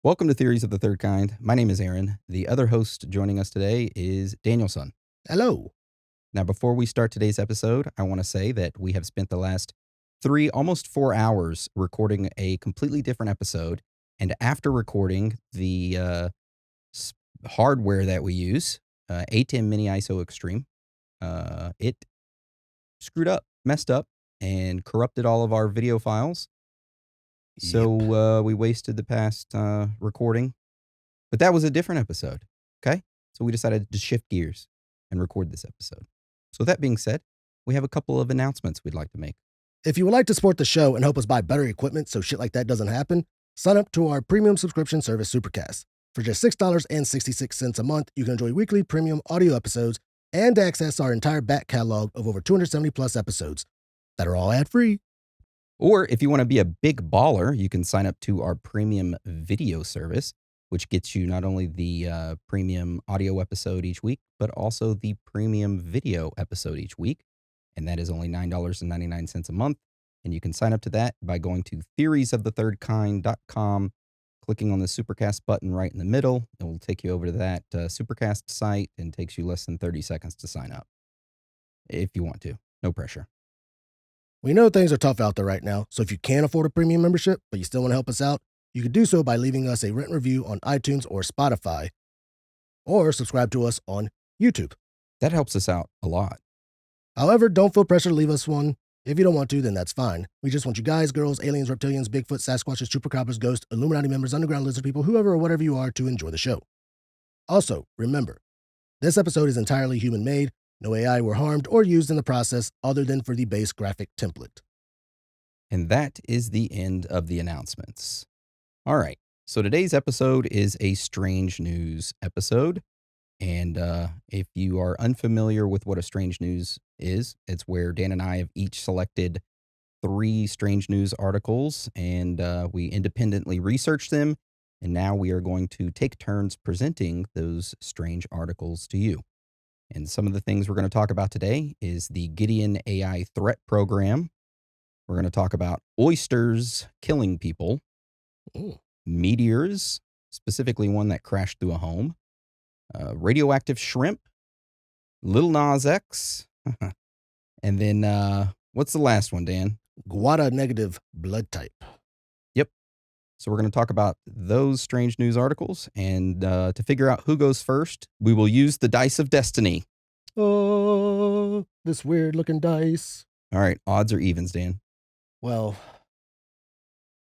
Welcome to Theories of the Third Kind. My name is Aaron. The other host joining us today is Danielson. Hello. Now, before we start today's episode, I want to say that we have spent the last almost 4 hours recording a completely different episode. And after recording, the hardware that we use, ATEM Mini ISO Extreme, it screwed up, messed up, and corrupted all of our video files. So we wasted the past recording. But that was a different episode, okay? So we decided to shift gears and record this episode. So with that being said, we have a couple of announcements we'd like to make. If you would like to support the show and help us buy better equipment so shit like that doesn't happen, sign up to our premium subscription service, Supercast. For just $6.66 a month, you can enjoy weekly premium audio episodes and access our entire back catalog of over 270 plus episodes that are all ad-free. Or if you want to be a big baller, you can sign up to our premium video service, which gets you not only the premium audio episode each week, but also the premium video episode each week. And that is only $9.99 a month. And you can sign up to that by going to theoriesofthethirdkind.com, clicking on the Supercast button right in the middle. It will take you over to that Supercast site and takes you less than 30 seconds to sign up. If you want to. No pressure. We know things are tough out there right now, so if you can't afford a premium membership, but you still want to help us out, you can do so by leaving us a written review on iTunes or Spotify, or subscribe to us on YouTube. That helps us out a lot. However, don't feel pressure to leave us one. If you don't want to, then that's fine. We just want you guys, girls, aliens, reptilians, Bigfoot, Sasquatches, chupacabras, ghosts, Illuminati members, underground lizard people, whoever or whatever you are, to enjoy the show. Also, remember, this episode is entirely human-made. No AI were harmed or used in the process other than for the base graphic template. And that is the end of the announcements. All right. So today's episode is a strange news episode. And if you are unfamiliar with what a strange news is, it's where Dan and I have each selected 3 strange news articles and we independently researched them. And now we are going to take turns presenting those strange articles to you. And some of the things we're going to talk about today is the Gideon AI Threat Program. We're going to talk about oysters killing people, meteors, specifically one that crashed through a home, radioactive shrimp, Lil Nas X, and then what's the last one, Dan? Guada negative blood type. Yep. So we're going to talk about those strange news articles, and to figure out who goes first, we will use the dice of destiny. Oh, this weird-looking dice. All right, odds or evens, Dan? Well,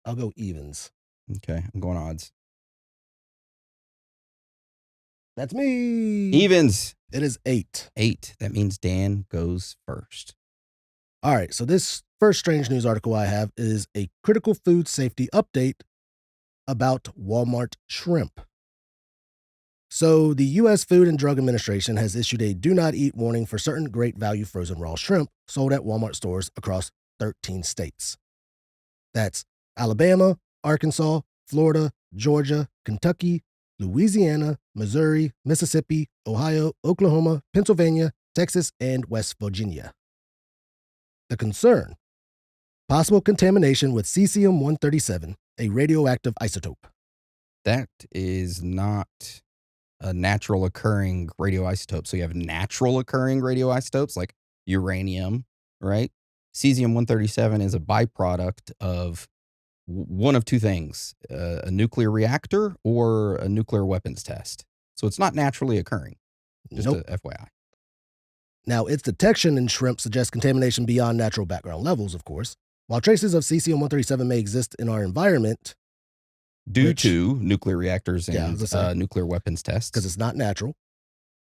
I'll go evens. Okay, I'm going odds. That's me. Evens. It is 8. 8. That means Dan goes first. All right, so this first strange news article I have is a critical food safety update about Walmart shrimp. So the U.S. Food and Drug Administration has issued a do not eat warning for certain great value frozen raw shrimp sold at Walmart stores across 13 states. That's Alabama, Arkansas, Florida, Georgia, Kentucky, Louisiana, Missouri, Mississippi, Ohio, Oklahoma, Pennsylvania, Texas, and West Virginia. The concern: possible contamination with cesium-137, a radioactive isotope. That is not a natural occurring radioisotope. So you have natural occurring radioisotopes like uranium, right? Cesium-137 is a byproduct of one of two things, a nuclear reactor or a nuclear weapons test. So it's not naturally occurring, just a FYI. Now, its detection in shrimp suggests contamination beyond natural background levels, of course. While traces of cesium-137 may exist in our environment, due to nuclear reactors and nuclear weapons tests, because it's not natural,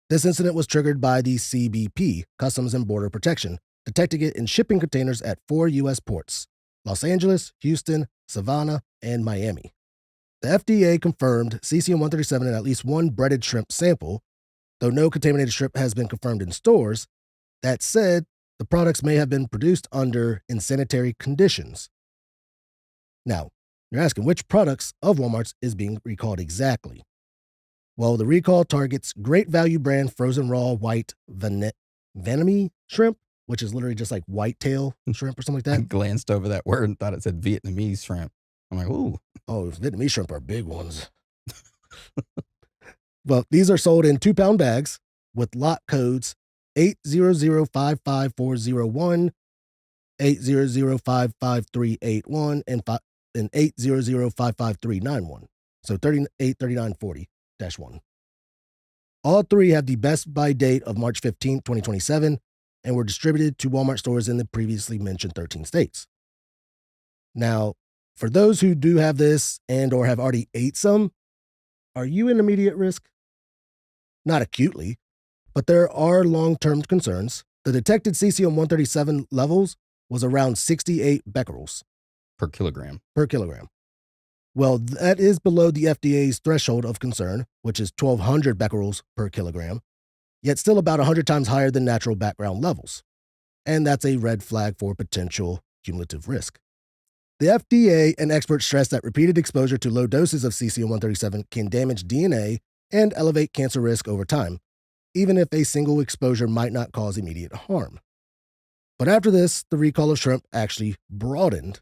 this incident was triggered by the CBP, Customs and Border Protection, detecting it in shipping containers at 4 U.S. ports: Los Angeles, Houston, Savannah, and Miami. The FDA confirmed cesium-137 in at least one breaded shrimp sample, though no contaminated shrimp has been confirmed in stores. That said, the products may have been produced under insanitary conditions. Now, you're asking which products of Walmart's is being recalled exactly. Well, the recall targets Great Value brand frozen raw white Vietnamese shrimp, which is literally just like whitetail shrimp or something like that. I glanced over that word and thought it said Vietnamese shrimp. I'm like, ooh. Oh, Vietnamese shrimp are big ones. Well, these are sold in 2-pound bags with lot codes 800-55401, 800-55381, and 800-55391. So 383940-1. All three have the best by date of March 15, 2027, and were distributed to Walmart stores in the previously mentioned 13 states. Now, for those who do have this and or have already ate some, are you in immediate risk? Not acutely, but there are long-term concerns. The detected cesium-137 levels was around 68 becquerels Per kilogram. per kilogram. Well, that is below the FDA's threshold of concern, which is 1,200 becquerels per kilogram, yet still about 100 times higher than natural background levels. And that's a red flag for potential cumulative risk. The FDA and experts stress that repeated exposure to low doses of cesium-137 can damage DNA and elevate cancer risk over time, even if a single exposure might not cause immediate harm. But after this, the recall of shrimp actually broadened.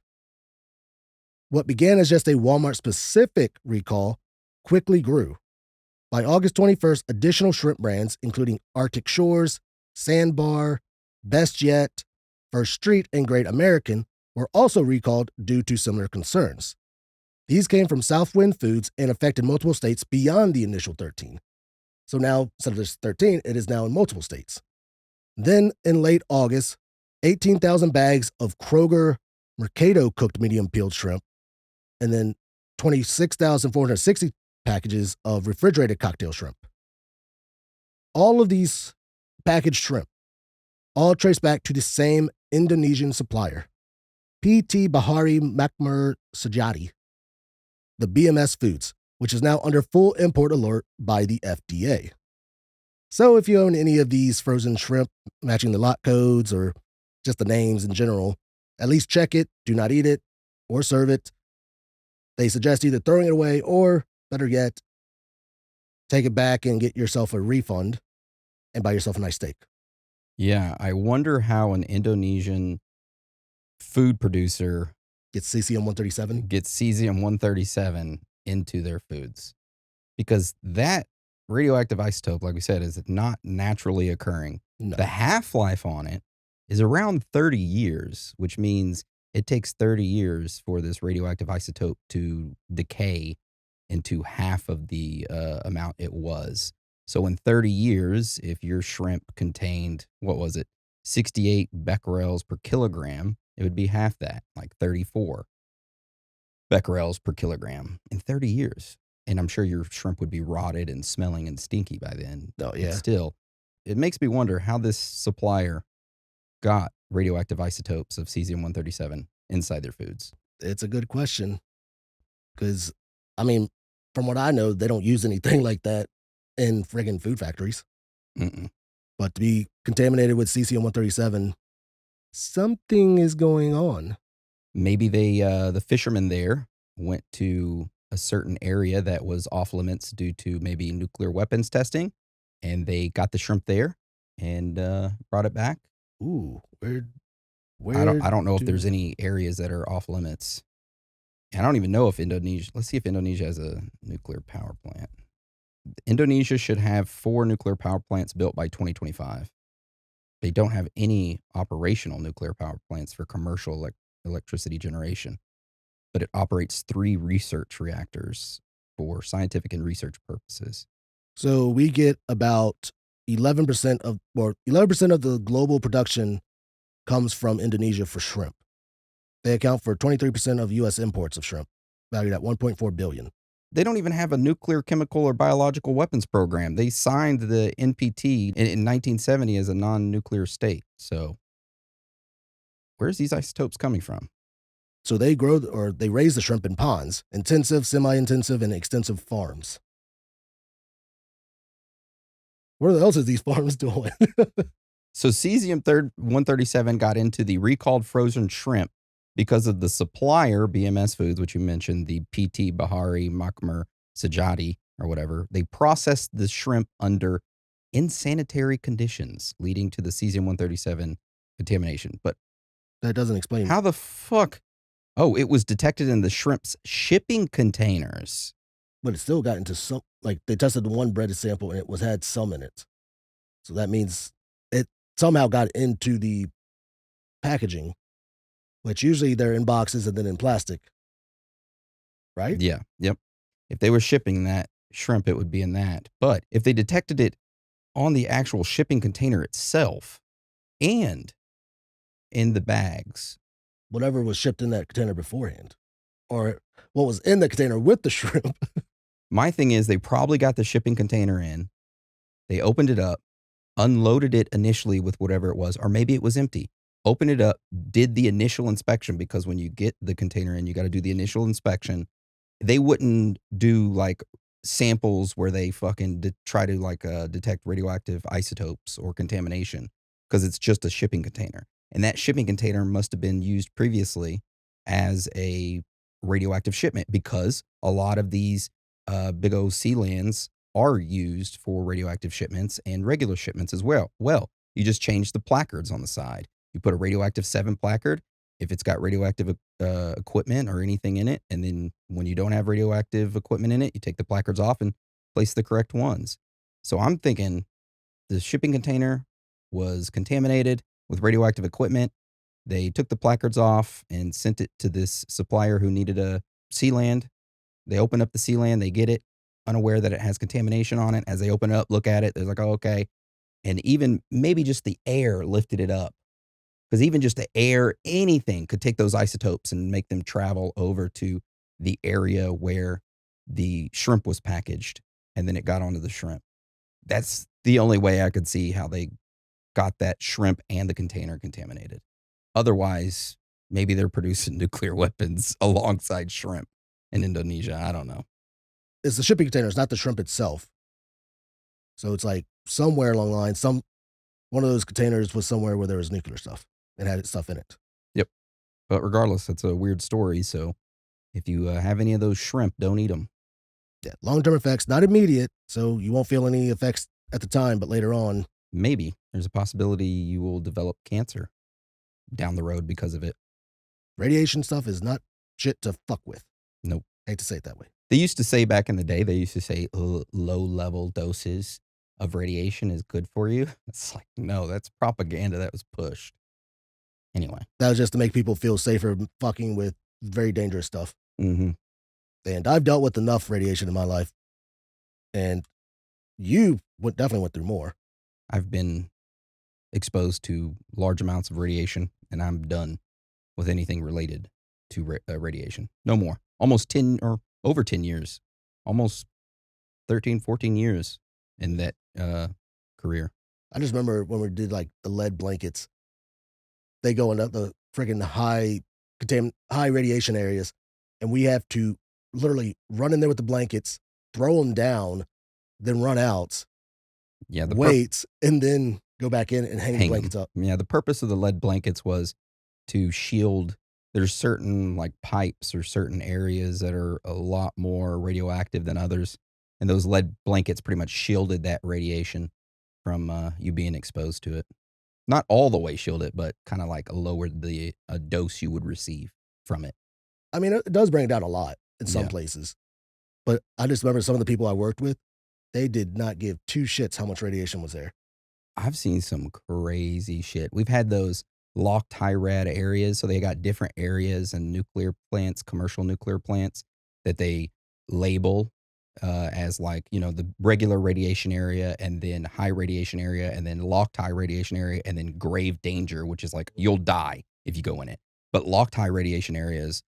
What began as just a Walmart-specific recall quickly grew. By August 21st, additional shrimp brands, including Arctic Shores, Sandbar, Best Yet, First Street, and Great American, were also recalled due to similar concerns. These came from Southwind Foods and affected multiple states beyond the initial 13. So now, instead of just 13, it is now in multiple states. Then, in late August, 18,000 bags of Kroger Mercado cooked medium peeled shrimp, and then 26,460 packages of refrigerated cocktail shrimp. All of these packaged shrimp all trace back to the same Indonesian supplier, PT Bahari Makmur Sejati, the BMS Foods, which is now under full import alert by the FDA. So if you own any of these frozen shrimp matching the lot codes or just the names in general, at least check it, do not eat it, or serve it. They suggest either throwing it away or, better yet, take it back and get yourself a refund and buy yourself a nice steak. Yeah, I wonder how an Indonesian food producer Get cesium-137. gets cesium-137 into their foods. Because that radioactive isotope, like we said, is not naturally occurring. No. The half-life on it is around 30 years, which means it takes 30 years for this radioactive isotope to decay into half of the amount it was. So in 30 years, if your shrimp contained, 68 becquerels per kilogram, it would be half that, like 34 becquerels per kilogram in 30 years. And I'm sure your shrimp would be rotted and smelling and stinky by then. Oh, yeah. But still, it makes me wonder how this supplier got radioactive isotopes of cesium-137 inside their foods. It's a good question. Because, I mean, from what I know, they don't use anything like that in friggin' food factories. Mm-mm. But to be contaminated with cesium-137, something is going on. Maybe the fishermen there went to a certain area that was off limits due to maybe nuclear weapons testing, and they got the shrimp there and brought it back. Ooh, where I don't know if there's any areas that are off limits. And I don't even know if Indonesia. Let's see if Indonesia has a nuclear power plant. Indonesia should have 4 nuclear power plants built by 2025. They don't have any operational nuclear power plants for commercial electricity generation, but it operates 3 research reactors for scientific and research purposes. So we get about 11% of the global production comes from Indonesia for shrimp. They account for 23% of U.S. imports of shrimp, valued at $1.4 billion. They don't even have a nuclear, chemical, or biological weapons program. They signed the NPT in 1970 as a non-nuclear state. So where's these isotopes coming from? So they raise the shrimp in ponds, intensive, semi-intensive, and extensive farms. What else is these farms doing? So cesium-137 got into the recalled frozen shrimp because of the supplier, BMS Foods, which you mentioned, the PT Bahari Makmur Sejati or whatever. They processed the shrimp under insanitary conditions, leading to the cesium-137 contamination. But That doesn't explain. how the fuck? Oh, it was detected in the shrimp's shipping containers. but it still got into some, like they tested the one breaded sample and it was had some in it. So that means it somehow got into the packaging, which usually they're in boxes and then in plastic, right? Yeah. Yep. If they were shipping that shrimp, it would be in that. But if they detected it on the actual shipping container itself and in the bags, Whatever was shipped in that container beforehand, or what was in the container with the shrimp. my thing is they probably got the shipping container in, they opened it up, unloaded it initially with whatever it was, or maybe it was empty. Opened it up, did the initial inspection because when you get the container in, you got to do the initial inspection. They wouldn't do like samples where they fucking try to like detect radioactive isotopes or contamination because it's just a shipping container. And that shipping container must have been used previously as a radioactive shipment because a lot of these big old sea lands are used for radioactive shipments and regular shipments as well. Well, you just change the placards on the side. You put a radioactive 7 placard if it's got radioactive equipment or anything in it. And then when you don't have radioactive equipment in it, you take the placards off and place the correct ones. So I'm thinking the shipping container was contaminated with radioactive equipment. They took the placards off and sent it to this supplier who needed a sea land. They open up the sea land, they get it, unaware that it has contamination on it. As they open it up, look at it, they're like, oh, okay. And even maybe just the air lifted it up because even just the air, anything could take those isotopes and make them travel over to the area where the shrimp was packaged and then it got onto the shrimp. That's the only way I could see how they got that shrimp and the container contaminated. Otherwise, maybe they're producing nuclear weapons alongside shrimp in Indonesia. I don't know. It's the shipping container, it's not the shrimp itself. So it's like somewhere along the line, one of those containers was somewhere where there was nuclear stuff and had stuff in it. Yep. But regardless, it's a weird story. So if you have any of those shrimp, don't eat them. Yeah, long term effects, not immediate, so you won't feel any effects at the time, but later on, Maybe there's a possibility you will develop cancer down the road because of it. radiation stuff is not shit to fuck with. Nope. Hate to say it that way. They used to say back in the day, they used to say low level doses of radiation is good for you. It's like, no, that's propaganda that was pushed. Anyway. That was just to make people feel safer fucking with very dangerous stuff. Mm-hmm. And I've dealt with enough radiation in my life, and you definitely went through more. I've been exposed to large amounts of radiation, and I'm done with anything related to radiation. No more. Almost 10 or over 10 years. Almost 13, 14 years in that career. I just remember when we did like the lead blankets, they go into the freaking high radiation areas, and we have to literally run in there with the blankets, throw them down, then run out, Yeah, wait, and then go back in and hang the blankets up. Yeah, the purpose of the lead blankets was to shield. There's certain like pipes or certain areas that are a lot more radioactive than others, and those lead blankets pretty much shielded that radiation from you being exposed to it. Not all the way shield it, but kind of like lowered the dose you would receive from it. I mean, it does bring it down a lot in some Yeah. places, but I just remember some of the people I worked with, they did not give two shits how much radiation was there. I've seen some crazy shit. We've had those locked high rad areas. So they got different areas and nuclear plants, commercial nuclear plants that they label as like, you know, the regular radiation area and then high radiation area and then locked high radiation area and then grave danger, which is like you'll die if you go in it. But locked high radiation areas,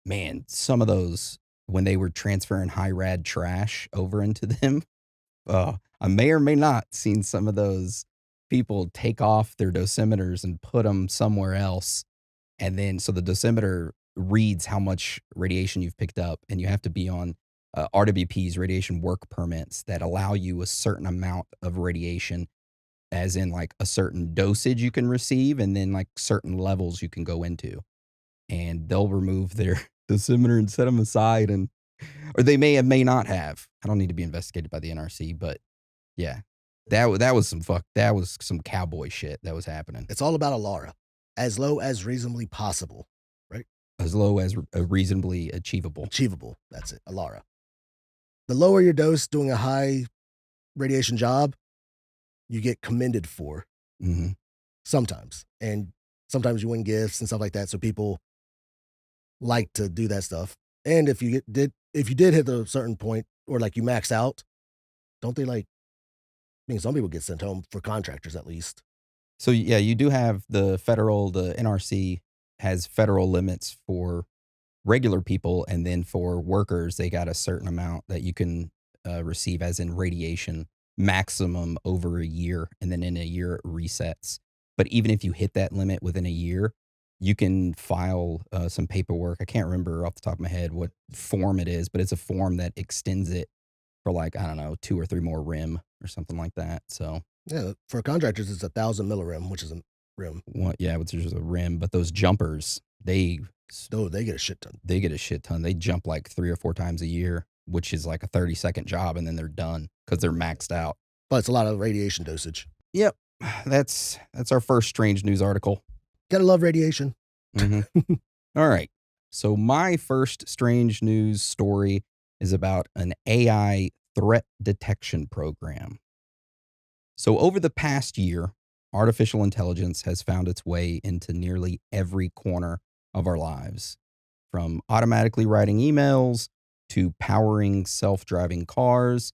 man, some of those when they were transferring high rad trash over into them, I may or may not seen some of those people take off their dosimeters and put them somewhere else. And then, so the dosimeter reads how much radiation you've picked up, and you have to be on RWPs, radiation work permits, that allow you a certain amount of radiation, as in like a certain dosage you can receive, and then like certain levels you can go into. And they'll remove their dosimeter and set them aside, and or they may not have. I don't need to be investigated by the NRC, but yeah, that was some cowboy shit that was happening. It's all about Alara, as low as reasonably possible, right? As low as reasonably achievable. Achievable. That's it. Alara. The lower your dose doing a high radiation job, you get commended for Mhm. sometimes. And sometimes you win gifts and stuff like that. So people like to do that stuff. And if you did hit a certain point or like you max out, don't they like I mean some people get sent home for contractors at least. So, yeah, you do have the NRC has federal limits for regular people, and then for workers, they got a certain amount that you can, receive as in radiation maximum over a year, and then in a year it resets. But even if you hit that limit within a year, you can file, some paperwork. I can't remember off the top of my head what form it is, but it's a form that extends it for, like, I don't know, 2 or 3 more rim or something like that. So, Yeah, for contractors it's 1,000 millirim, which is a rim. what yeah, which is a rim, but those jumpers, Oh, they get a shit ton. they get a shit ton. They jump like 3 or 4 times a year, which is like a 30-second job, and then they're done because 'cause they're maxed out. But it's a lot of radiation dosage. Yep. That's our first strange news article. Gotta love radiation. Mhm. Alright. So my first strange news story is about an AI threat detection program. So over the past year, artificial intelligence has found its way into nearly every corner of our lives, from automatically writing emails to powering self-driving cars.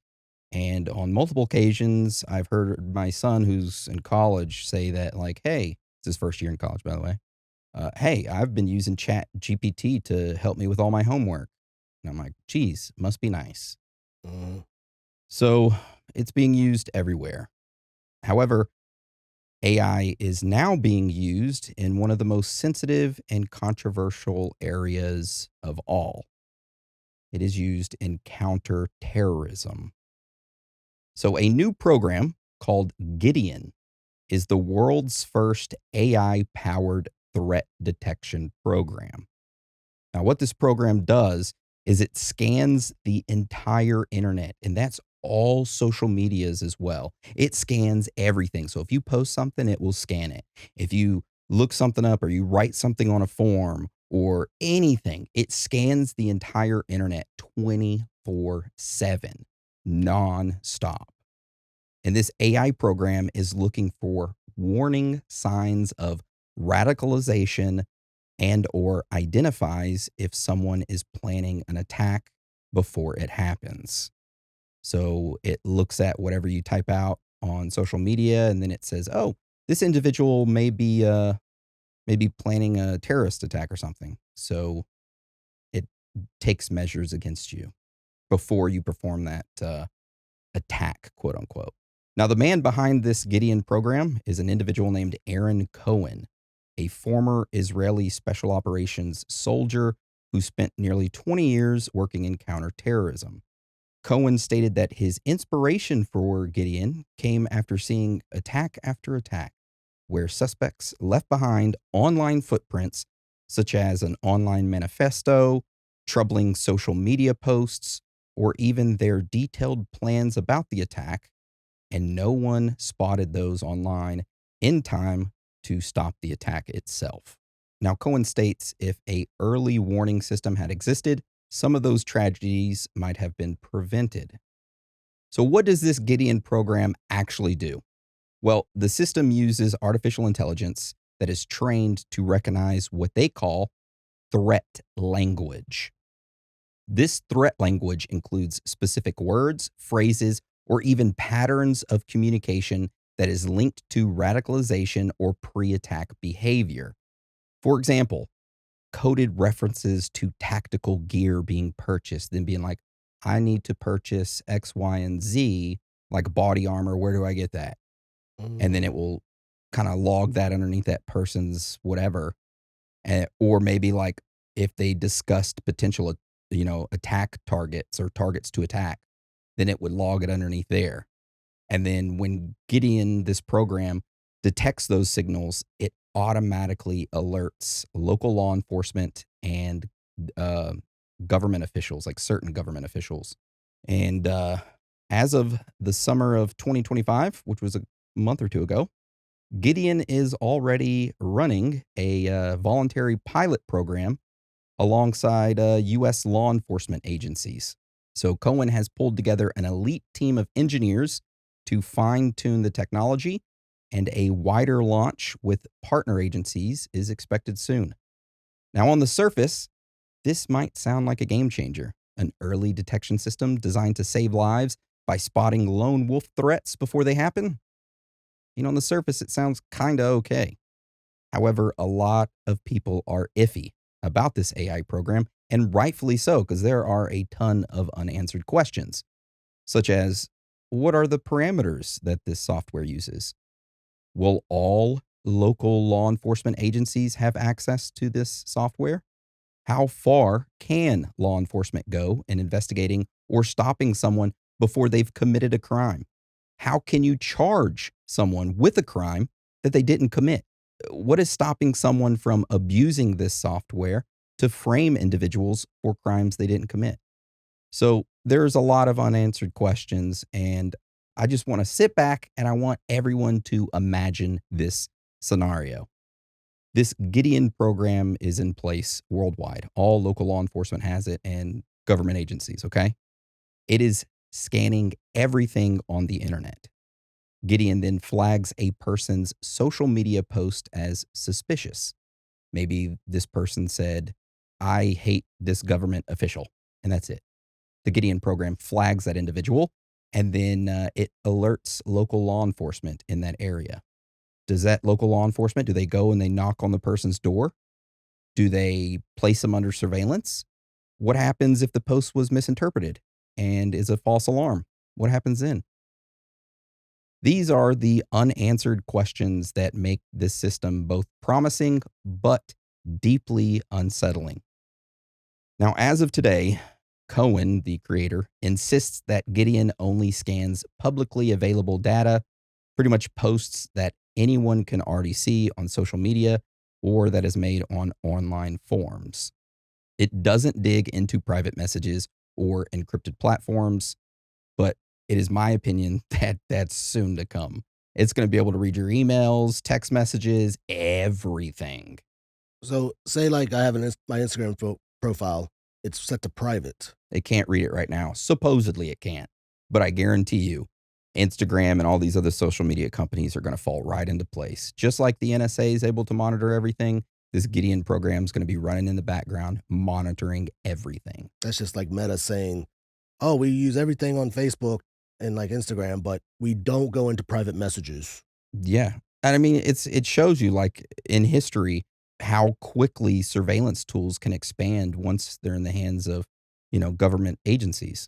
And on multiple occasions, I've heard my son, who's in college, say that, like, hey, it's his first year in college, by the way. Hey, I've been using Chat GPT to help me with all my homework. And I'm like, geez, must be nice. Mhm. So it's being used everywhere. However, AI is now being used in one of the most sensitive and controversial areas of all. It is used in counterterrorism. So, a new program called Gideon is the world's first AI powered threat detection program. Now, what this program does is it scans the entire internet, and that's all social medias as well. It scans everything. So if you post something, it will scan it. If you look something up or you write something on a form or anything, it scans the entire internet 24/7, nonstop. And this AI program is looking for warning signs of radicalization and or identifies if someone is planning an attack before it happens. So it looks at whatever you type out on social media, and then it says, "Oh, this individual may be planning a terrorist attack or something." So it takes measures against you before you perform that attack, quote unquote. Now, the man behind this Gideon program is an individual named Aaron Cohen, a former Israeli special operations soldier who spent nearly 20 years working in counterterrorism. Cohen stated that his inspiration for Gideon came after seeing attack after attack, where suspects left behind online footprints such as an online manifesto, troubling social media posts, or even their detailed plans about the attack, and no one spotted those online in time to stop the attack itself. Now, Cohen states if a early warning system had existed, some of those tragedies might have been prevented. So, what does this Gideon program actually do? Well, the system uses artificial intelligence that is trained to recognize what they call threat language. This threat language includes specific words, phrases, or even patterns of communication that is linked to radicalization or pre attack behavior. For example, coded references to tactical gear being purchased, then being like, I need to purchase X, Y, and Z, like body armor. Where do I get that? And then Mm. it will kind of log that underneath that person's whatever. Or maybe like if they discussed potential, attack targets or targets to attack, then it would log it underneath there. And then when Gideon, this program, detects those signals, it automatically alerts local law enforcement and uh, government officials, like certain government officials. And as of the summer of 2025, which was a month or two ago, Gideon is already running a voluntary pilot program alongside U.S. law enforcement agencies. So Cohen has pulled together an elite team of engineers to fine tune the technology, and a wider launch with partner agencies is expected soon. Now, on the surface, this might sound like a game changer, an early detection system designed to save lives by spotting lone wolf threats before they happen. On the surface, it sounds kind of okay. However, a lot of people are iffy about this AI program, and rightfully so, because there are a ton of unanswered questions, such as what are the parameters that this software uses? Will all local law enforcement agencies have access to this software? How far can law enforcement go in investigating or stopping someone before they've committed a crime? How can you charge someone with a crime that they didn't commit? What is stopping someone from abusing this software to frame individuals for crimes they didn't commit? So there's a lot of unanswered questions, and I just want to sit back and I want everyone to imagine this scenario. This Gideon program is in place worldwide. All local law enforcement has it and government agencies, okay? It is scanning everything on the internet. Gideon then flags a person's social media post as suspicious. Maybe this person said, I hate this government official, and that's it. The Gideon program flags that individual, and then it alerts local law enforcement in that area. Does that local law enforcement, do they go and they knock on the person's door? Do they place them under surveillance? What happens if the post was misinterpreted and is a false alarm? What happens then? These are the unanswered questions that make this system both promising but deeply unsettling. Now, as of today, Cohen, the creator, insists that Gideon only scans publicly available data, pretty much posts that anyone can already see on social media or that is made on online forums. It doesn't dig into private messages or encrypted platforms, but it is my opinion that that's soon to come. It's going to be able to read your emails, text messages, everything. So, say like I have my Instagram profile, it's set to private. It can't read it right now. Supposedly it can't. But I guarantee you, Instagram and all these other social media companies are going to fall right into place. Just like the NSA is able to monitor everything, this Gideon program is going to be running in the background, monitoring everything. That's just like Meta saying, "Oh, we use everything on Facebook and like Instagram, but we don't go into private messages." Yeah. And I mean, it shows you like in history how quickly surveillance tools can expand once they're in the hands of, government agencies.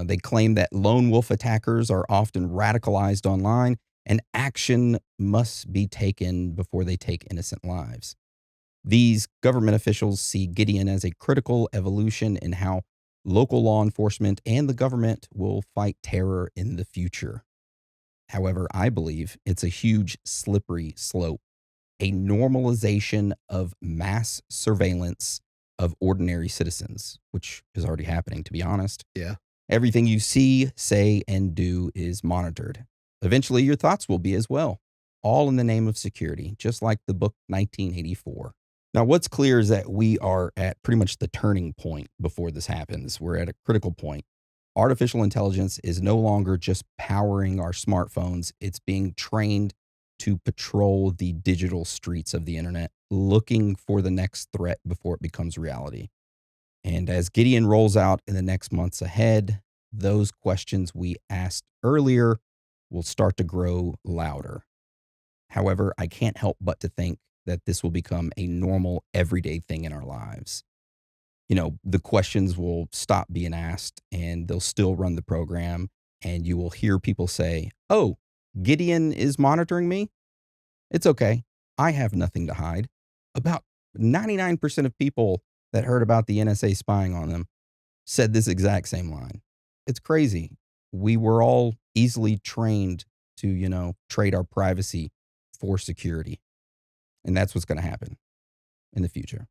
They claim that lone wolf attackers are often radicalized online and action must be taken before they take innocent lives. These government officials see Gideon as a critical evolution in how local law enforcement and the government will fight terror in the future. However, I believe it's a huge slippery slope, a normalization of mass surveillance of ordinary citizens, which is already happening, to be honest. Yeah. Everything you see, say, and do is monitored. Eventually, your thoughts will be as well, all in the name of security, just like the book 1984. Now, what's clear is that we are at pretty much the turning point before this happens. We're at a critical point. Artificial intelligence is no longer just powering our smartphones, it's being trained to patrol the digital streets of the internet, looking for the next threat before it becomes reality. And as Gideon rolls out in the next months ahead, those questions we asked earlier will start to grow louder. However, I can't help but to think that this will become a normal, everyday thing in our lives. The questions will stop being asked and they'll still run the program. And you will hear people say, oh, Gideon is monitoring me. It's okay. I have nothing to hide. About 99% of people that heard about the NSA spying on them said this exact same line. It's crazy. We were all easily trained to, trade our privacy for security. And that's what's going to happen in the future,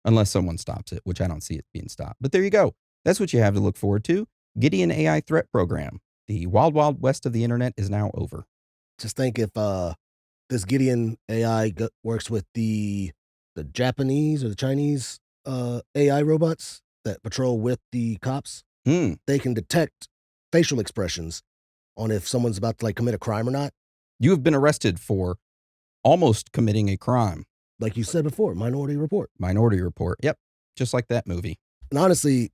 unless someone stops it, which I don't see it being stopped. But there you go. That's what you have to look forward to. Gideon AI Threat Program. The wild, wild west of the internet is now over. Just think if this Gideon AI works with the Japanese or the Chinese AI robots that patrol with the cops. Hmm. They can detect facial expressions on if someone's about to like commit a crime or not. You have been arrested for almost committing a crime. Like you said before, Minority Report. Minority Report. Yep. Just like that movie. And honestly,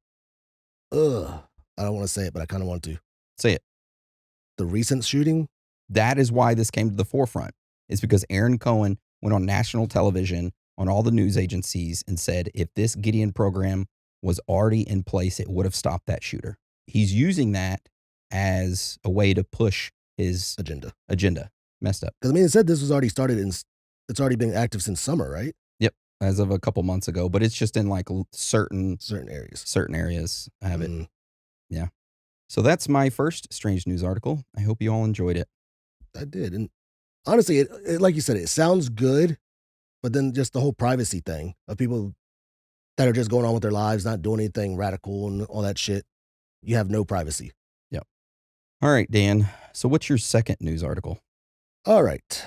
I don't want to say it, but I kind of want to. Say it. The recent shooting. That is why this came to the forefront. It's because Aaron Cohen went on national television on all the news agencies and said if this Gideon program was already in place, it would have stopped that shooter. He's using that as a way to push his agenda. Messed up. Because I mean, it said this was already started it's already been active since summer, right? Yep. As of a couple months ago, but it's just in like certain areas. Certain areas have it. Yeah. So that's my first strange news article. I hope you all enjoyed it. I did. And honestly, it like you said, it sounds good, but then just the whole privacy thing of people that are just going on with their lives, not doing anything radical and all that shit. You have no privacy. Yep. All right, Dan. So what's your second news article? All right.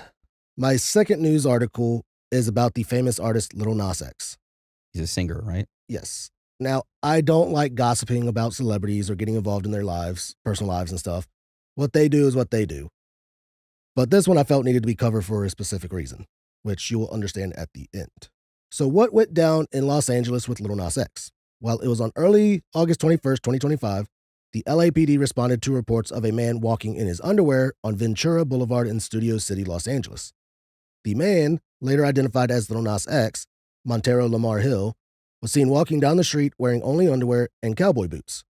My second news article is about the famous artist Lil Nas X. He's a singer, right? Yes. Now, I don't like gossiping about celebrities or getting involved in their lives, personal lives and stuff. What they do is what they do. But this one I felt needed to be covered for a specific reason, which you will understand at the end. So what went down in Los Angeles with Lil Nas X? Well, it was on early August 21st, 2025. The LAPD responded to reports of a man walking in his underwear on Ventura Boulevard in Studio City, Los Angeles. The man, later identified as Lil Nas X, Montero Lamar Hill, was seen walking down the street wearing only underwear and cowboy boots.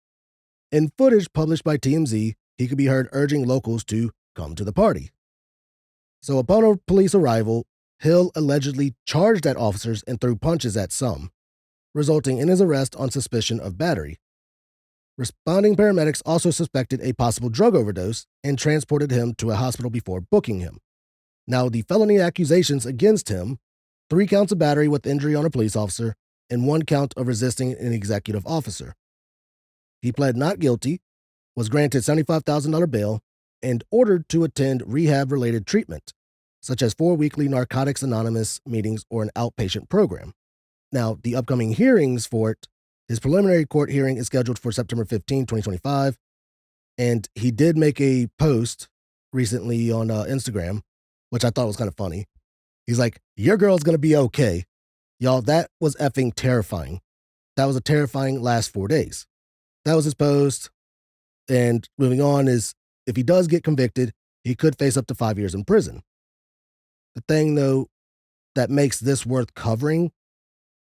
In footage published by TMZ, he could be heard urging locals to come to the party. So upon a police arrival, Hill allegedly charged at officers and threw punches at some, resulting in his arrest on suspicion of battery. Responding paramedics also suspected a possible drug overdose and transported him to a hospital before booking him. Now, the felony accusations against him, 3 counts of battery with injury on a police officer and 1 count of resisting an executive officer. He pled not guilty, was granted $75,000 bail, and ordered to attend rehab-related treatment, such as 4 weekly Narcotics Anonymous meetings or an outpatient program. Now, the upcoming hearings for it, his preliminary court hearing is scheduled for September 15, 2025, and he did make a post recently on Instagram, which I thought was kind of funny. He's like, "Your girl's gonna be okay." Y'all, that was effing terrifying. That was a terrifying last 4 days. That was his post. And moving on is, if he does get convicted, he could face up to 5 years in prison. The thing, though, that makes this worth covering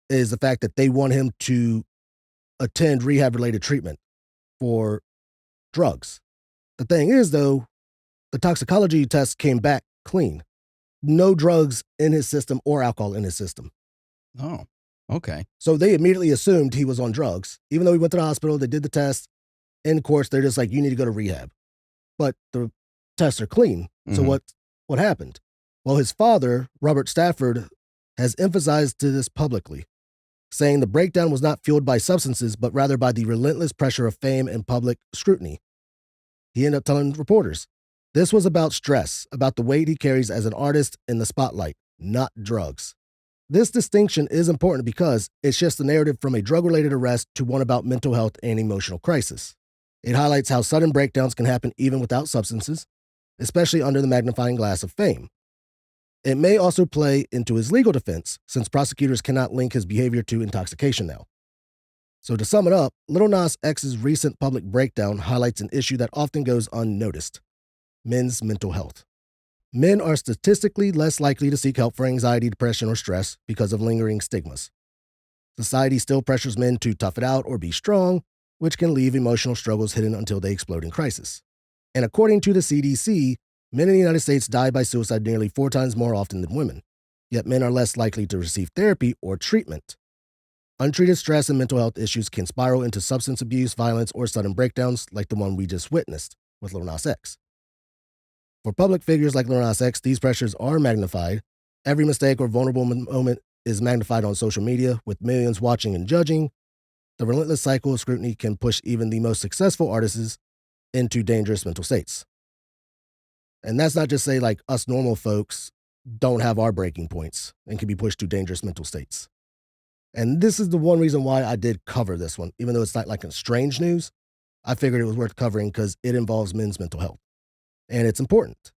is the fact that they want him to attend rehab-related treatment for drugs. The thing is, though, the toxicology test came back clean. No drugs in his system or alcohol in his system. Oh, okay. So they immediately assumed he was on drugs. Even though he went to the hospital, they did the test. In course, they're just like, you need to go to rehab. But the tests are clean. So what happened? Well, his father, Robert Stafford, has emphasized to this publicly, saying the breakdown was not fueled by substances, but rather by the relentless pressure of fame and public scrutiny. He ended up telling reporters, this was about stress, about the weight he carries as an artist in the spotlight, not drugs. This distinction is important because it shifts the narrative from a drug-related arrest to one about mental health and emotional crisis. It highlights how sudden breakdowns can happen even without substances, especially under the magnifying glass of fame. It may also play into his legal defense, since prosecutors cannot link his behavior to intoxication now. So to sum it up, Lil Nas X's recent public breakdown highlights an issue that often goes unnoticed: men's mental health. Men are statistically less likely to seek help for anxiety, depression, or stress because of lingering stigmas. Society still pressures men to tough it out or be strong, which can leave emotional struggles hidden until they explode in crisis. And according to the CDC, men in the United States die by suicide nearly 4 times more often than women, yet men are less likely to receive therapy or treatment. Untreated stress and mental health issues can spiral into substance abuse, violence, or sudden breakdowns like the one we just witnessed with Lil Nas X. For public figures like Lil Nas X, these pressures are magnified. Every mistake or vulnerable moment is magnified on social media, with millions watching and judging. The relentless cycle of scrutiny can push even the most successful artists into dangerous mental states. And that's not just say like us normal folks don't have our breaking points and can be pushed to dangerous mental states. And this is the one reason why I did cover this one, even though it's not like a strange news. I figured it was worth covering because it involves men's mental health and it's important.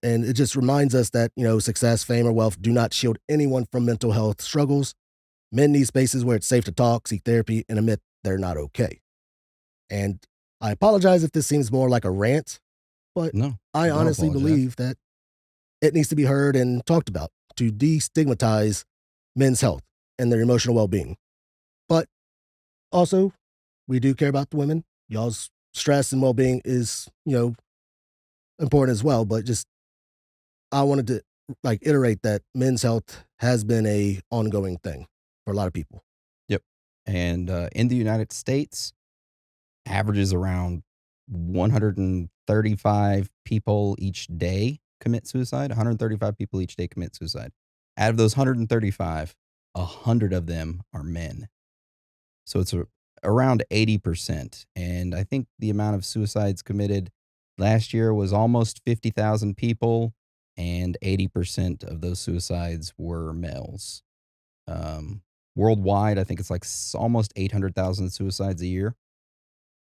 And it just reminds us that, success, fame, or wealth do not shield anyone from mental health struggles. Men need spaces where it's safe to talk, seek therapy, and admit they're not okay. And I apologize if this seems more like a rant, but No, I don't honestly apologize. believe that it needs to be heard and talked about to destigmatize men's health and their emotional well being. But also, we do care about the women. Y'all's stress and well being is, important as well. But just, I wanted to iterate that men's health has been a ongoing thing for a lot of people. Yep. And in the United States, averages around 135 people each day commit suicide. 135 people each day commit suicide. Out of those 135, 100 of them are men. So it's around 80%. And I think the amount of suicides committed last year was almost 50,000 people, and 80% of those suicides were males. Worldwide, I think it's like almost 800,000 suicides a year.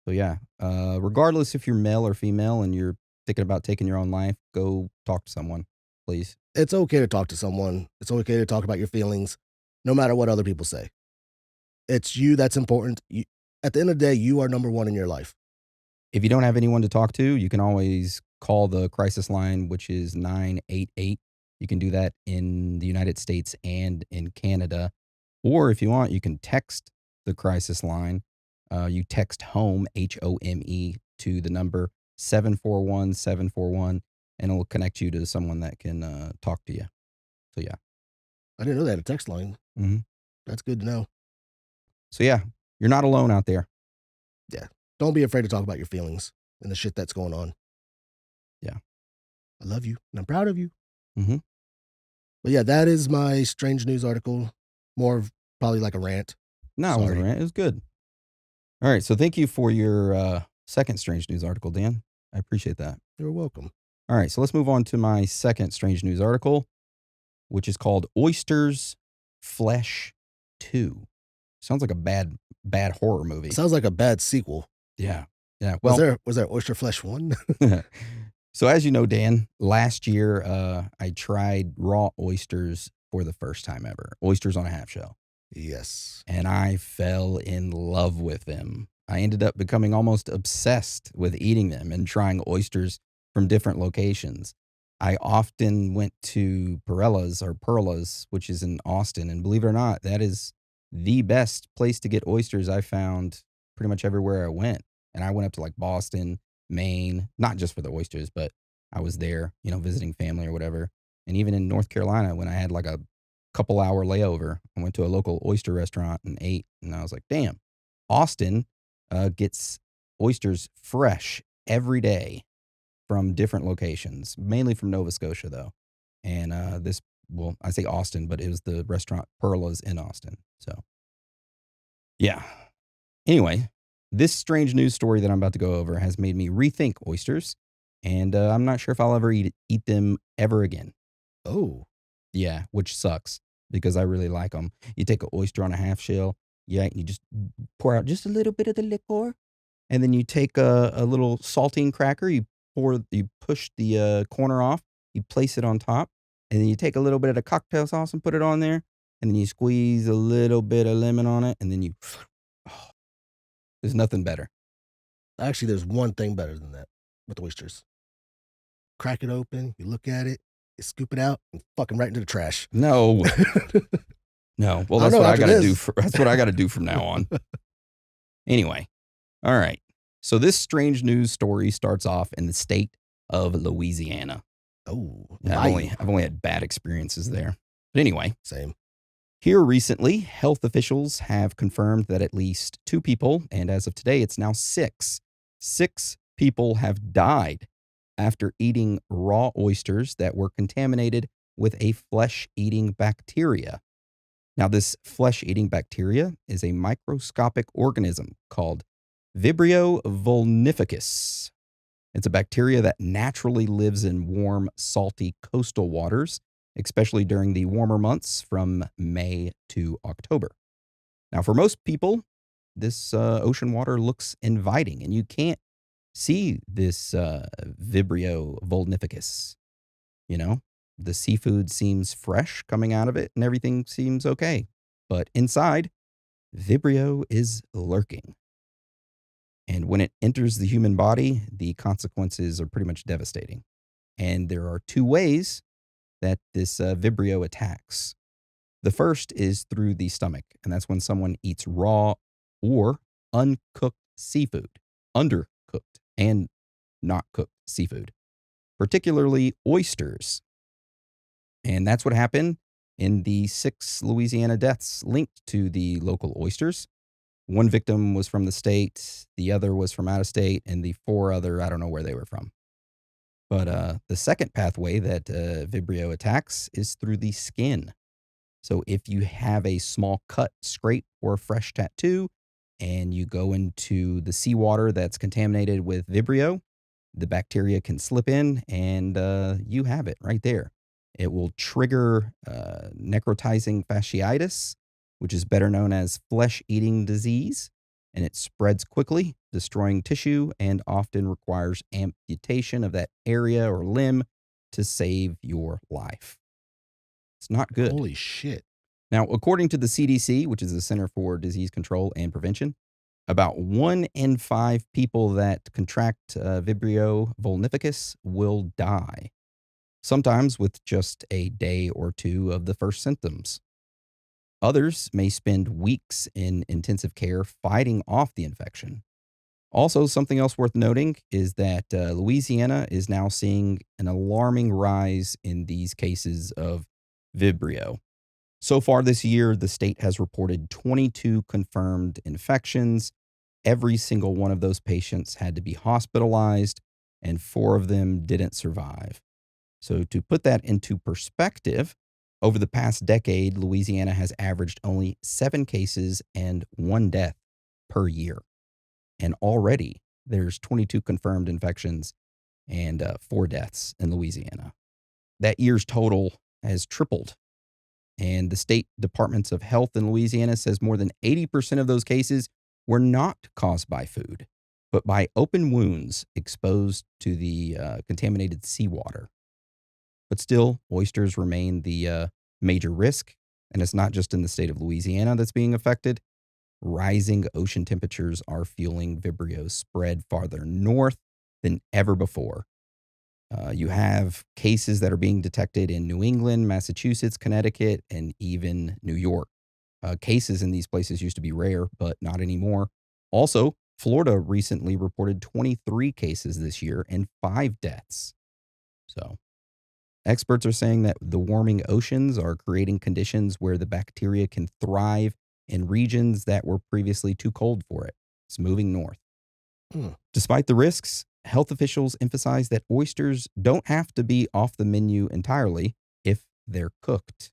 So yeah, regardless if you're male or female and you're thinking about taking your own life, go talk to someone, please. It's okay to talk to someone. It's okay to talk about your feelings, no matter what other people say. It's you that's important. At the end of the day, you are number one in your life. If you don't have anyone to talk to, you can always call the crisis line, which is 988. You can do that in the United States and in Canada. Or if you want, you can text the crisis line. You text home, HOME, to the number 741-741, and it'll connect you to someone that can talk to you. So, yeah. I didn't know they had a text line. Mhm. That's good to know. So, yeah, you're not alone out there. Yeah. Don't be afraid to talk about your feelings and the shit that's going on. Yeah. I love you and I'm proud of you. Mhm. But yeah, that is my strange news article. More of probably like a rant. No, it wasn't a Sorry. rant. It was good. All right. So, thank you for your second strange news article, Dan. I appreciate that. You're welcome. All right. So, let's move on to my second strange news article, which is called Oysters Flesh 2. Sounds like a bad horror movie. Sounds like a bad sequel. Yeah. Yeah. Was Well, there Oyster Flesh 1? so as you know, Dan, last year I tried raw oysters for the first time ever. Oysters on a half shell. Yes. And I fell in love with them. I ended up becoming almost obsessed with eating them and trying oysters from different locations. I often went to Perla's, which is in Austin. And believe it or not, that is the best place to get oysters I found pretty much everywhere I went. And I went up to like Boston, Maine, not just for the oysters, but I was there, visiting family or whatever. And even in North Carolina, when I had like a couple-hour layover, I went to a local oyster restaurant and ate. And I was like, damn, Austin gets oysters fresh every day from different locations, mainly from Nova Scotia, though. And I say Austin, but it was the restaurant Perla's in Austin. So, yeah. Anyway, this strange news story that I'm about to go over has made me rethink oysters, and I'm not sure if I'll ever eat them ever again. Oh. Yeah, which sucks because I really like them. You take an oyster on a half shell, yeah, you just pour out just a little bit of the liquor, and then you take a little saltine cracker, you push the corner off, you place it on top, and then you take a little bit of the cocktail sauce and put it on there, and then you squeeze a little bit of lemon on it, and then you, oh, there's nothing better. Actually, there's one thing better than that with oysters. Crack it open, you look at it, you scoop it out, and fucking right into the trash. No, no. Well, I don't that's know what I after got to do. this. That's what I got to do from now on. Anyway, all right. So this strange news story starts off in the state of Louisiana. Oh, Yeah, I've only had bad experiences there. But anyway, same. here recently, health officials have confirmed that at least 2 people, and as of today, it's now 6 people have died after eating raw oysters that were contaminated with a flesh-eating bacteria. Now, this flesh-eating bacteria is a microscopic organism called Vibrio vulnificus. It's a bacteria that naturally lives in warm, salty coastal waters, especially during the warmer months from May to October. Now, for most people, this ocean water looks inviting, and you can't see this Vibrio vulnificus. You know, the seafood seems fresh coming out of it, and everything seems okay. But inside, Vibrio is lurking. And when it enters the human body, the consequences are pretty much devastating. And there are two ways that this Vibrio attacks. The first is through the stomach, and that's when someone eats raw or uncooked seafood, undercooked and not cooked seafood, particularly oysters. And that's what happened in the 6 Louisiana deaths linked to the local oysters. One victim was from the state, the other was from out of state, and the 4 other, I don't know where they were from. But the second pathway that Vibrio attacks is through the skin. So if you have a small cut, scrape, or fresh tattoo, and you go into the seawater that's contaminated with Vibrio, the bacteria can slip in, and you have it right there. It will trigger necrotizing fasciitis, which is better known as flesh-eating disease, and it spreads quickly, destroying tissue, and often requires amputation of that area or limb to save your life. It's not good. Holy shit. Now, according to the CDC, which is the Center for Disease Control and Prevention, about 1 in 5 people that contract Vibrio vulnificus will die, sometimes with just a day or two of the first symptoms. Others may spend weeks in intensive care fighting off the infection. Also, something else worth noting is that Louisiana is now seeing an alarming rise in these cases of Vibrio. So far this year, the state has reported 22 confirmed infections. Every single one of those patients had to be hospitalized, and 4 of them didn't survive. So, to put that into perspective, over the past decade, Louisiana has averaged only 7 cases and 1 death per year. And already there's 22 confirmed infections and 4 deaths in Louisiana. That year's total has tripled. And the state departments of health in Louisiana says more than 80% of those cases were not caused by food, but by open wounds exposed to the contaminated seawater. But still, oysters remain the major risk. And it's not just in the state of Louisiana that's being affected. Rising ocean temperatures are fueling Vibrio's spread farther north than ever before. You have cases that are being detected in New England, Massachusetts, Connecticut, and even New York. Cases in these places used to be rare, but not anymore. Also, Florida recently reported 23 cases this year and 5 deaths. So, experts are saying that the warming oceans are creating conditions where the bacteria can thrive in regions that were previously too cold for it. It's moving north. Despite the risks, health officials emphasize that oysters don't have to be off the menu entirely if they're cooked.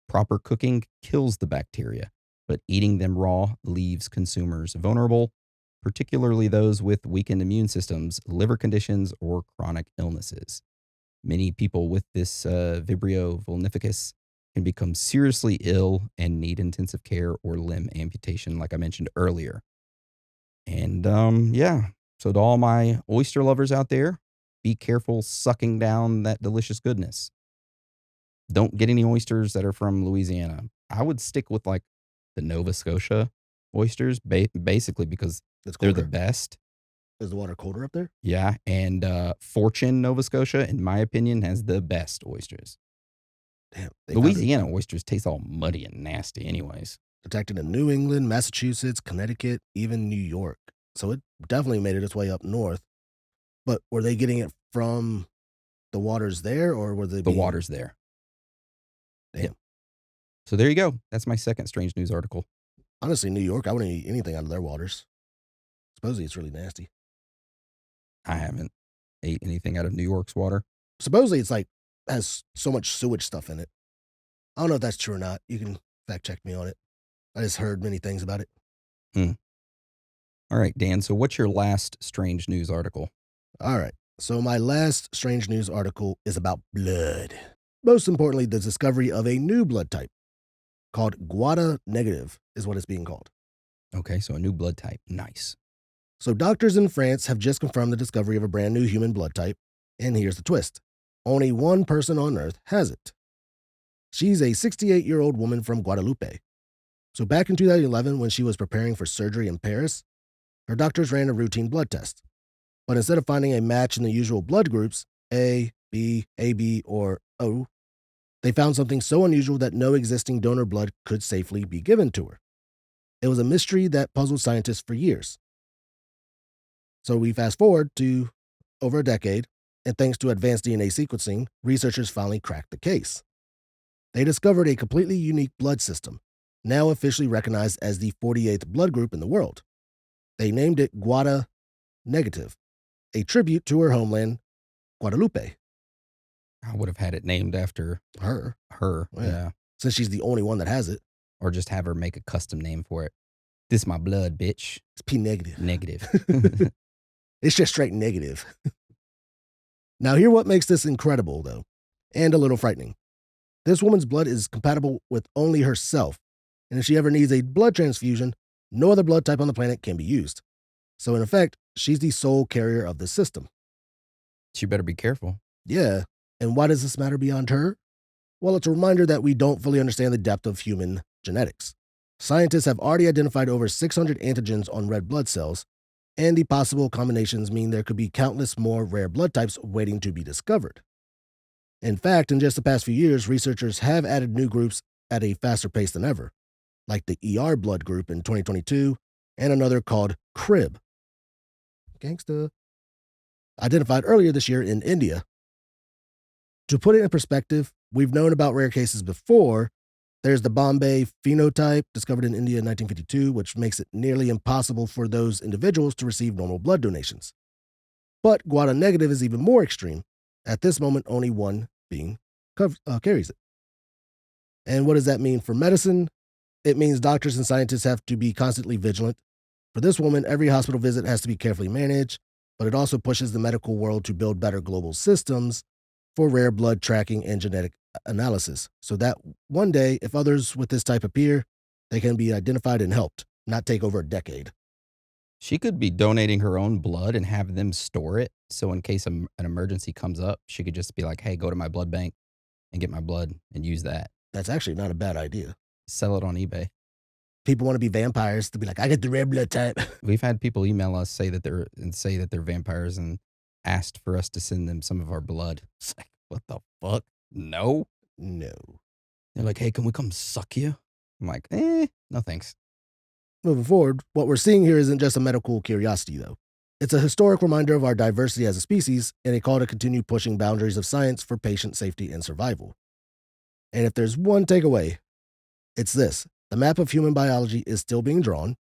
Proper cooking kills the bacteria, but eating them raw leaves consumers vulnerable, particularly those with weakened immune systems, liver conditions, or chronic illnesses. Many people with this Vibrio vulnificus can become seriously ill and need intensive care or limb amputation, like I mentioned earlier. And yeah, so to all my oyster lovers out there, be careful sucking down that delicious goodness. Don't get any oysters that are from Louisiana. I would stick with like the Nova Scotia oysters, basically because It's they're the colder. best. Is the water colder up there? Yeah, and Fortune, Nova Scotia, in my opinion, has the best oysters. Damn. They found it Louisiana oysters taste all muddy and nasty, anyways. detected in New England, Massachusetts, Connecticut, even New York. So it definitely made it its way up north. But were they getting it from the waters there, or were they The being water's there. Damn. Yep. So there you go. That's my second strange news article. Honestly, New York, I wouldn't eat anything out of their waters. Supposedly it's really nasty. I haven't ate anything out of New York's water. Supposedly it's like has so much sewage stuff in it. I don't know if that's true or not. You can fact check me on it. I just heard many things about it. All right, Dan. So what's your last strange news article? All right. So my last strange news article is about blood. Most importantly, the discovery of a new blood type called Guada negative is what it's being called. Okay, so a new blood type. Nice. So, doctors in France have just confirmed the discovery of a brand new human blood type. And here's the twist: only one person on Earth has it. She's a 68-year-old woman from Guadeloupe. So, back in 2011, when she was preparing for surgery in Paris, her doctors ran a routine blood test. But instead of finding a match in the usual blood groups, A, B, AB, or O, they found something so unusual that no existing donor blood could safely be given to her. It was a mystery that puzzled scientists for years. So we fast forward to over a decade, and thanks to advanced DNA sequencing, researchers finally cracked the case. They discovered a completely unique blood system, now officially recognized as the 48th blood group in the world. They named it Guada Negative, a tribute to her homeland, Guadeloupe. I would have had it named after Her. her. Yeah. Yeah. Since she's the only one that has it. Or just have her make a custom name for it. This my blood, bitch. It's P negative. Negative. It's just straight negative. Now, hear what makes this incredible, though, and a little frightening. This woman's blood is compatible with only herself, and if she ever needs a blood transfusion, no other blood type on the planet can be used. So, in effect, she's the sole carrier of the system. She better be careful. Yeah. And why does this matter beyond her? Well, it's a reminder that we don't fully understand the depth of human genetics. Scientists have already identified over 600 antigens on red blood cells, and the possible combinations mean there could be countless more rare blood types waiting to be discovered. In fact, in just the past few years, researchers have added new groups at a faster pace than ever, like the ER blood group in 2022 and another called CRIB. Gangsta. Identified earlier this year in India. To put it in perspective, we've known about rare cases before. There's the Bombay phenotype discovered in India in 1952, which makes it nearly impossible for those individuals to receive normal blood donations. But Guada negative is even more extreme. At this moment, only one being carries it. And what does that mean for medicine? It means doctors and scientists have to be constantly vigilant. For this woman, every hospital visit has to be carefully managed, but it also pushes the medical world to build better global systems for rare blood tracking and genetic analysis, so that one day, if others with this type appear, they can be identified and helped, not take over a decade. She could be donating her own blood and have them store it. So in case an emergency comes up, she could just be like, hey, go to my blood bank and get my blood and use that. That's actually not a bad idea. Sell it on eBay. People want to be vampires to be like, I get the red blood type. We've had people email us say that they're vampires and asked for us to send them some of our blood. It's like, what the fuck? No. No. They're like, hey, can we come suck you? I'm like, no thanks. Moving forward, what we're seeing here isn't just a medical curiosity, though. It's a historic reminder of our diversity as a species and a call to continue pushing boundaries of science for patient safety and survival. And if there's one takeaway, it's this: the map of human biology is still being drawn.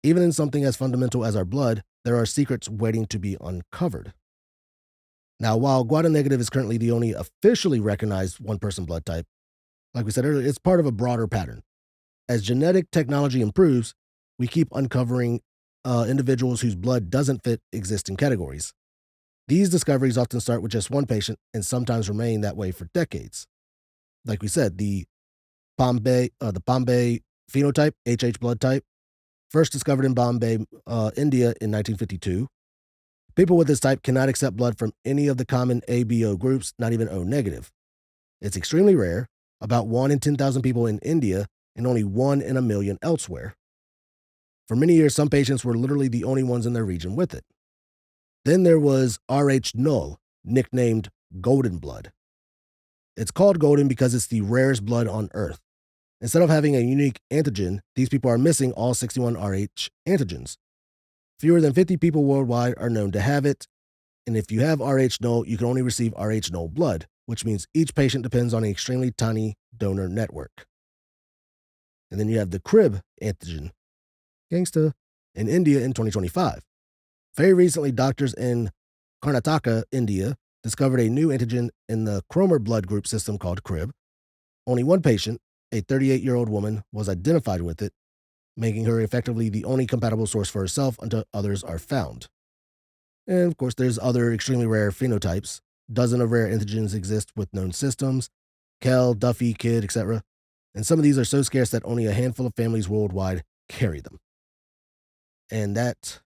Even in something as fundamental as our blood, there are secrets waiting to be uncovered. Now, while Guada negative is currently the only officially recognized one-person blood type, like we said earlier, it's part of a broader pattern. As genetic technology improves, we keep uncovering individuals whose blood doesn't fit existing categories. These discoveries often start with just one patient and sometimes remain that way for decades. Like we said, the Bombay phenotype, HH blood type, first discovered in Bombay, India in 1952. People with this type cannot accept blood from any of the common ABO groups, not even O negative. It's extremely rare, about 1 in 10,000 people in India and only 1 in a million elsewhere. For many years, some patients were literally the only ones in their region with it. Then there was Rh null, nicknamed golden blood. It's called golden because it's the rarest blood on Earth. Instead of having a unique antigen, these people are missing all 61 Rh antigens. Fewer than 50 people worldwide are known to have it, and if you have Rh null, you can only receive Rh null blood, which means each patient depends on an extremely tiny donor network. And then you have the CRIB antigen, gangsta, in India in 2025. Very recently, doctors in Karnataka, India, discovered a new antigen in the Cromer blood group system called CRIB. Only one patient, a 38-year-old woman, was identified with it, making her effectively the only compatible source for herself until others are found. And of course, there's other extremely rare phenotypes. Dozens of rare antigens exist with known systems: Kell, Duffy, Kid, etc. And some of these are so scarce that only a handful of families worldwide carry them. And that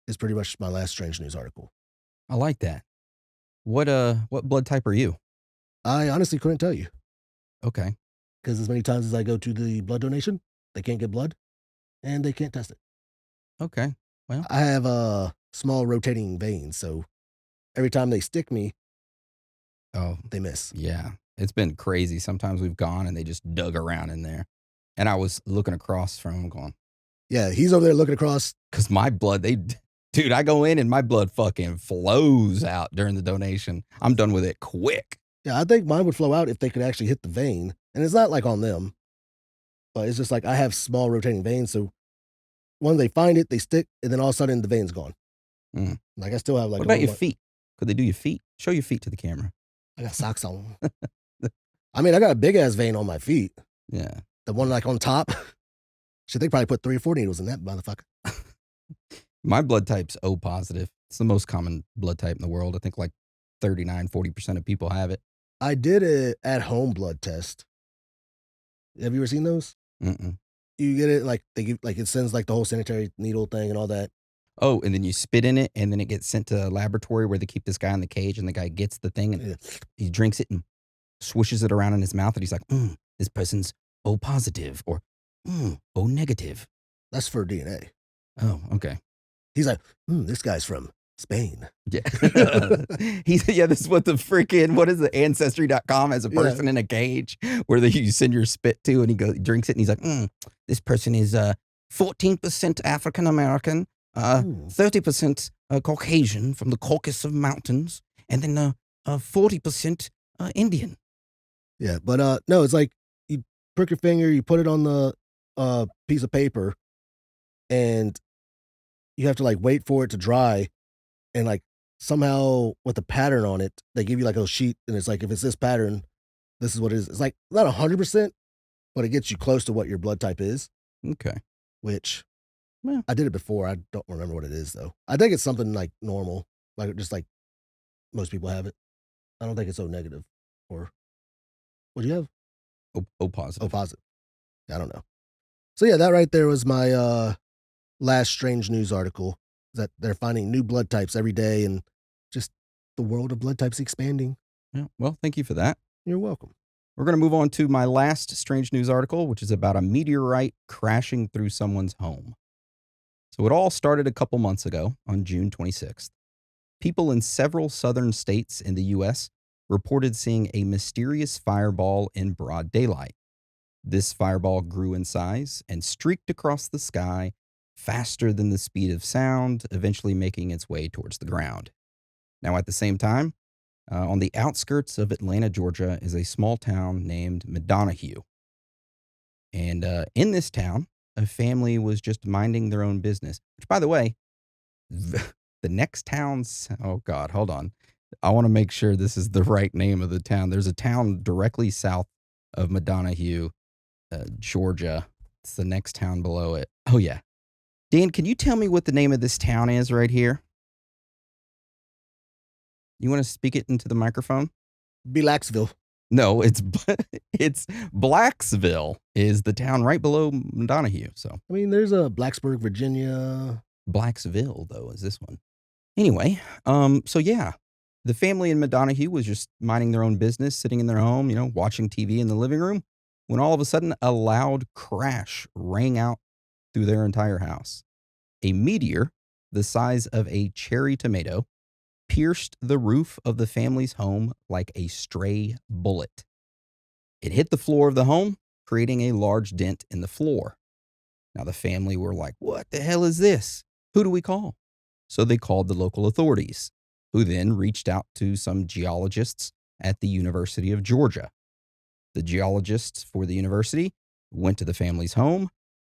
is pretty much my last strange news article. I like that. What blood type are you? I honestly couldn't tell you Okay. because as many times as I go to the blood donation, they can't get blood and they can't test it. Okay. Well, I have a small rotating veins, so every time they stick me, oh, they miss. yeah. It's been crazy. Sometimes we've gone and they just dug around in there. And I was looking across from him going, Yeah, he's over there looking across. because my blood, dude, I go in and my blood fucking flows out during the donation. I'm done with it quick. Yeah, I think mine would flow out if they could actually hit the vein. And it's not like on them, but it's just like I have small rotating veins. So when they find it, they stick, and then all of a sudden the vein's gone. Mm. Like I still have like What a about little, your feet? Could they do your feet? Show your feet to the camera. I got socks on. I mean, I got a big ass vein on my feet. Yeah. The one like on top. Shit, they probably put 3 or 4 needles in that motherfucker. My blood type's O positive. It's the most common blood type in the world. I think like 40% of people have it. I did a at home blood test. Have you ever seen those? Mm-mm. You get it like they give like it sends like the whole sanitary needle thing and all that. Oh, and then you spit in it, and then it gets sent to a laboratory where they keep this guy in the cage, and the guy gets the thing, and Yeah. he drinks it and swishes it around in his mouth, and he's like, this person's O positive or O negative. That's for DNA. Oh, okay. He's like, this guy's from Spain. Yeah. This is what the freaking, what is it, Ancestry.com has a Yeah. person in a cage where you send your spit to, and he drinks it, and he's like, this person is 14% African American, 30% Caucasian from the Caucasus Mountains, and then 40% Indian. Yeah, but no, it's like you prick your finger, you put it on the piece of paper, and you have to like wait for it to dry, and like somehow with a pattern on it, they give you like a sheet, and it's like if it's this pattern, this is what it is. It's like not 100%, but it gets you close to what your blood type is. Okay. Which Well, I did it before. I don't remember what it is though. I think it's something like normal, like just like most people have it. I don't think it's O negative or what do you have? O O positive. positive. I don't know. So yeah, that right there was my last strange news article. That they're finding new blood types every day, and just the world of blood types expanding. Yeah. Well, thank you for that. You're welcome. We're going to move on to my last strange news article, which is about a meteorite crashing through someone's home. So it all started a couple months ago on June 26th. People in several southern states in the U.S. reported seeing a mysterious fireball in broad daylight. This fireball grew in size and streaked across the sky faster than the speed of sound, eventually making its way towards the ground. Now, at the same time, on the outskirts of Atlanta, Georgia, is a small town named Madonahue. And in this town, a family was just minding their own business, which, by the way, the next town's, oh God, hold on. I want to make sure this is the right name of the town. There's a town directly south of Madonahue, Georgia. It's the next town below it. Oh, yeah. Dan, can you tell me what the name of this town is right here? You want to speak it into the microphone? Blacksville. No, it's Blacksville is the town right below Donahue. So I mean, there's a Blacksburg, Virginia. Blacksville, though, is this one. Anyway, so yeah, the family in Madonahue was just minding their own business, sitting in their home, watching TV in the living room, when all of a sudden a loud crash rang out through their entire house. A meteor, the size of a cherry tomato, pierced the roof of the family's home like a stray bullet. It hit the floor of the home, creating a large dent in the floor. Now, the family were like, what the hell is this? Who do we call? So they called the local authorities, who then reached out to some geologists at the University of Georgia. The geologists for the university went to the family's home,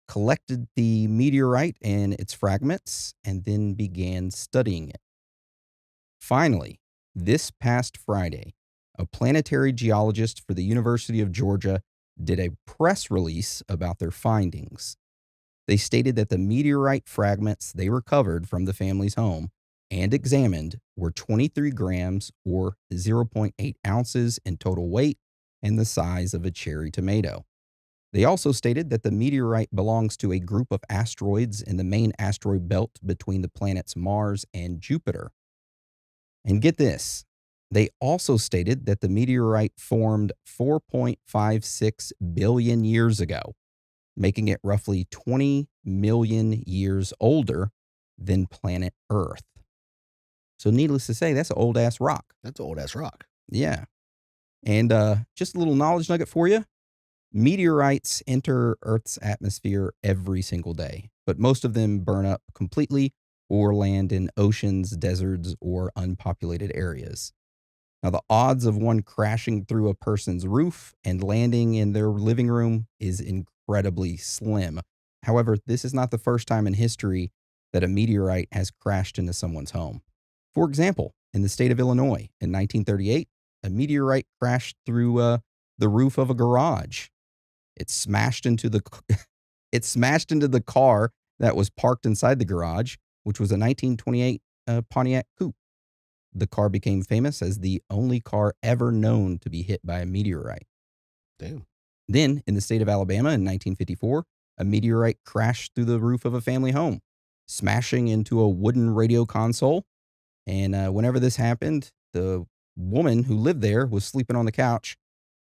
collected the meteorite and its fragments, and then began studying it. Finally, this past Friday, a planetary geologist for the University of Georgia did a press release about their findings. They stated that the meteorite fragments they recovered from the family's home and examined were 23 grams or 0.8 ounces in total weight and the size of a cherry tomato. They also stated that the meteorite belongs to a group of asteroids in the main asteroid belt between the planets Mars and Jupiter. And get this, they also stated that the meteorite formed 4.56 billion years ago, making it roughly 20 million years older than planet Earth. So, needless to say, that's an old ass rock. That's an old ass rock. Yeah. And just a little knowledge nugget for you. Meteorites enter Earth's atmosphere every single day, but most of them burn up completely or land in oceans, deserts, or unpopulated areas. Now, the odds of one crashing through a person's roof and landing in their living room is incredibly slim. However, this is not the first time in history that a meteorite has crashed into someone's home. For example, in the state of Illinois in 1938, a meteorite crashed through the roof of a garage. It smashed into the it smashed into the car that was parked inside the garage, which was a 1928 Pontiac Coupe. The car became famous as the only car ever known to be hit by a meteorite. Damn. Then, in the state of Alabama in 1954, a meteorite crashed through the roof of a family home, smashing into a wooden radio console. And whenever this happened, the woman who lived there was sleeping on the couch,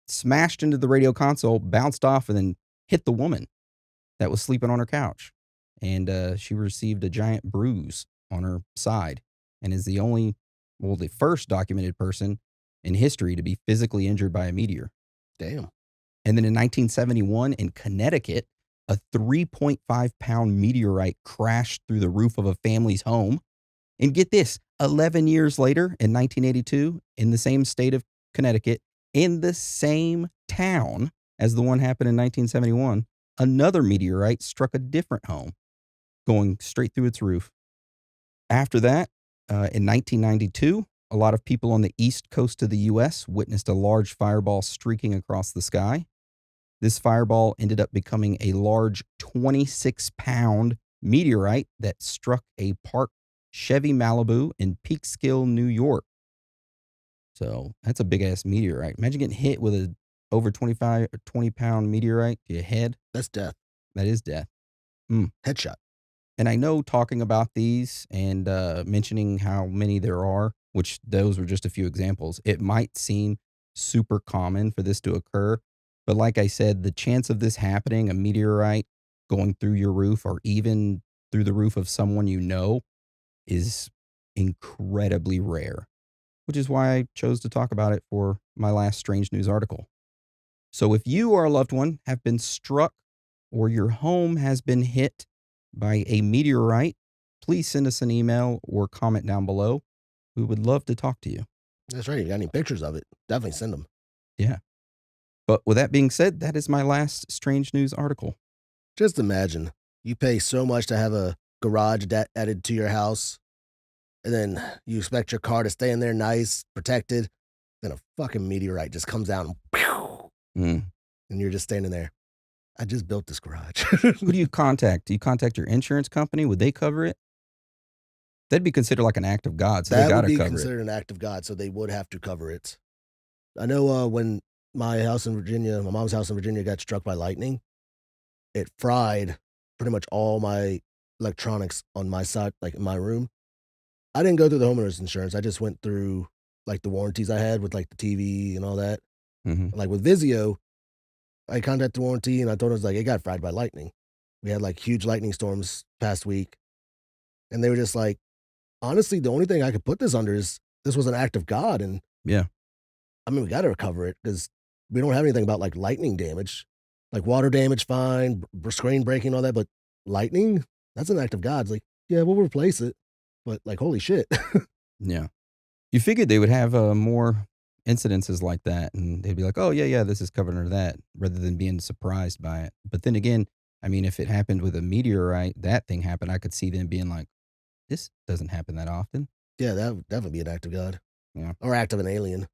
smashed into the radio console, bounced off, and then hit the woman that was sleeping on her couch. And she received a giant bruise on her side and is the first documented person in history to be physically injured by a meteor. Damn. And then in 1971 in Connecticut, a 3.5-pound meteorite crashed through the roof of a family's home. And get this, 11 years later in 1982, in the same state of Connecticut, in the same town as the one happened in 1971, another meteorite struck a different home, going straight through its roof. After that, in 1992, a lot of people on the east coast of the U.S. witnessed a large fireball streaking across the sky. This fireball ended up becoming a large 26-pound meteorite that struck a parked Chevy Malibu in Peekskill, New York. So that's a big-ass meteorite. Imagine getting hit with a over 25 or 20-pound meteorite to your head. That's death. That is death. Headshot. And I know talking about these and mentioning how many there are, which those were just a few examples, it might seem super common for this to occur. But like I said, the chance of this happening, a meteorite going through your roof or even through the roof of someone you know, is incredibly rare, which is why I chose to talk about it for my last strange news article. So if you or a loved one have been struck or your home has been hit by a meteorite, please send us an email or comment down below. We would love to talk to you. That's right. If you got any pictures of it, definitely send them. Yeah. But with that being said, that is my last strange news article. Just imagine you pay so much to have a garage added to your house, and then you expect your car to stay in there nice, protected. Then a fucking meteorite just comes out and pew, Mm. and you're just standing there. I just built this garage. Who do you contact? Do you contact your insurance company? Would they cover it? That'd be considered like an act of God, so they That got would to be cover it. considered an act of God, so they would have to cover it. I know when my house in Virginia, my mom's house in Virginia got struck by lightning, it fried pretty much all my electronics on my side, like in my room. I didn't go through the homeowner's insurance. I just went through like the warranties I had with like the TV and all that. Mhm. Like with Vizio, I contacted the warranty and I told them, like, it got fried by lightning. We had like huge lightning storms past week. And they were just like, honestly, the only thing I could put this under is this was an act of God. And Yeah. I mean, we got to recover it because we don't have anything about like lightning damage, like water damage, fine, screen breaking, all that. But lightning, that's an act of God. It's like, yeah, we'll replace it. But like, holy shit. Yeah. You figured they would have more incidences like that, and they'd be like, "Oh yeah, this is covered under that," rather than being surprised by it. But then again, I mean, if it happened with a meteorite, that thing happened, I could see them being like, "This doesn't happen that often." Yeah, that would definitely be an act of God Yeah. or act of an alien.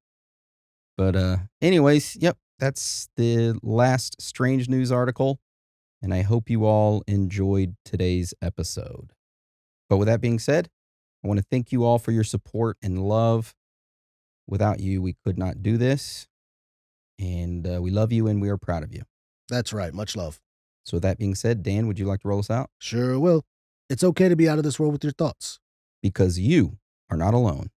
But anyways, yep, that's the last strange news article, and I hope you all enjoyed today's episode. But with that being said, I want to thank you all for your support and love. Without you, we could not do this. And we love you and we are proud of you. That's right. Much love. So, with that being said, Dan, would you like to roll us out? Sure will. It's okay to be out of this world with your thoughts. Because you are not alone.